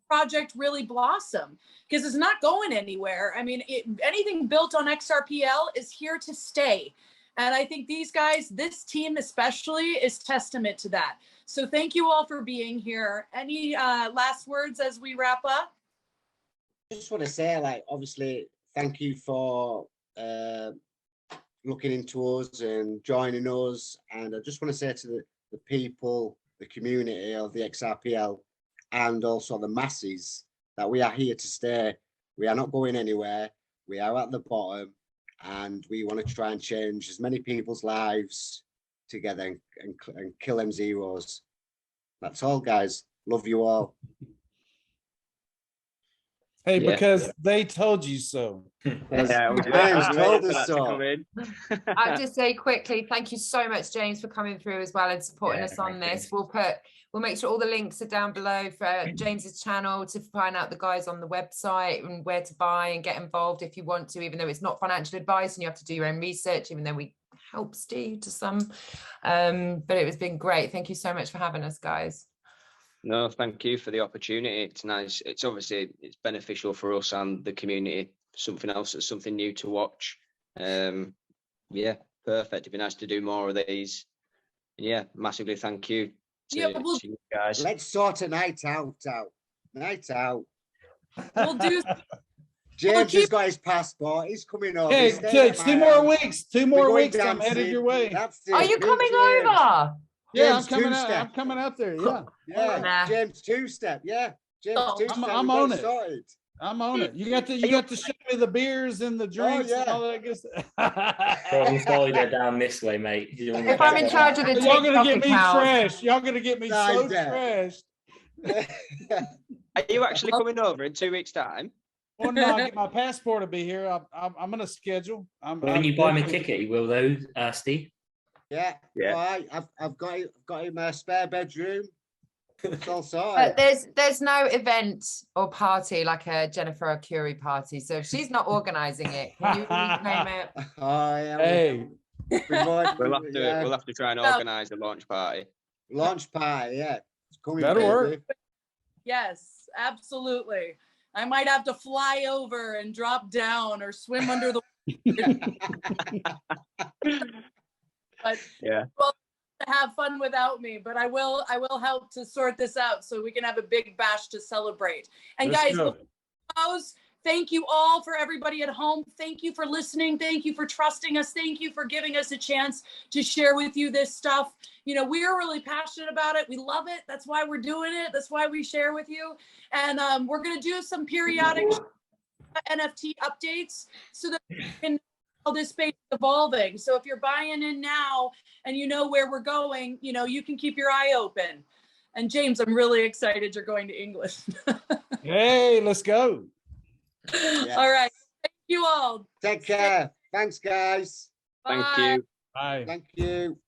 project really blossom, because it's not going anywhere. I mean, anything built on XRPL is here to stay. And I think these guys, this team especially, is testament to that. So thank you all for being here. Any last words as we wrap up? I just want to say, like, obviously, thank you for looking into us and joining us. And I just want to say to the people, the community of the XRPL, and also the masses, that we are here to stay. We are not going anywhere. We are at the bottom, and we want to try and change as many people's lives together and kill them zeros. That's all, guys. Love you all. Hey, Yeah. because they told you so. Yeah, James told us so. I'll just say quickly, thank you so much, James, for coming through as well and supporting Yeah, us on thank this. We'll make sure all the links are down below for James's channel to find out the guys on the website and where to buy and get involved if you want to, even though it's not financial advice and you have to do your own research, even though we help Steve to some. But it has been great. Thank you so much for having us, guys. No, thank you for the opportunity. It's nice. It's obviously it's beneficial for us and the community. Something else, that's something new to watch. Yeah, perfect. It'd be nice to do more of these. Yeah, massively thank you to, Yeah, we'll- to you guys. Let's sort a night out. Night out. We'll do. James keep- has got his passport. He's coming over. Hey, He's staying at my 2 more house. weeks. 2 We're more going weeks. down I'm to headed see- your way. That's it. Are you Me, coming James. over? Yeah, James I'm coming out there. Yeah, Yeah, Nah. James two-step. Yeah, James Oh, two-step. I'm we got on it. Sorted. I'm on it. You got to show me the beers and the drinks and yeah. all that good stuff. From Florida down this way, mate. You wanna If I'm get in there? charge of the Y'all gonna TikTok get me account, trashed. Y'all gonna get me Nah, so I'm dead. trashed. Are you actually coming over in 2 weeks' time? Well, no, I get my passport to be here. I'm gonna schedule. When you buy me a ticket, you will though, Steve. Yeah, Yeah. all right. I've got him a spare bedroom. It's all but sorted. there's no event or party like a Jennifer Arcuri party. So if she's not organising it, can you rename it? Oh, yeah, Hey, We'll have to try and Yeah. organise a launch party. launch party. Yeah, it's coming. That'll work. baby. Yes, absolutely. I might have to fly over and drop down or swim under the. But Yeah. well, to have fun without me, but I will help to sort this out so we can have a big bash to celebrate. And let's guys, go. before we close, thank you all for everybody at home. Thank you for listening. Thank you for trusting us. Thank you for giving us a chance to share with you this stuff. You know, we're really passionate about it. We love it. That's why we're doing it. That's why we share with you. And we're going to do some periodic NFT updates so that we can know how this space is evolving. So if you're buying in now and you know where we're going, you know, you can keep your eye open. And James, I'm really excited you're going to English. Hey, let's go. All right. Thank you all. Take care. Thanks, guys. Thank Bye. you. Bye. Thank you.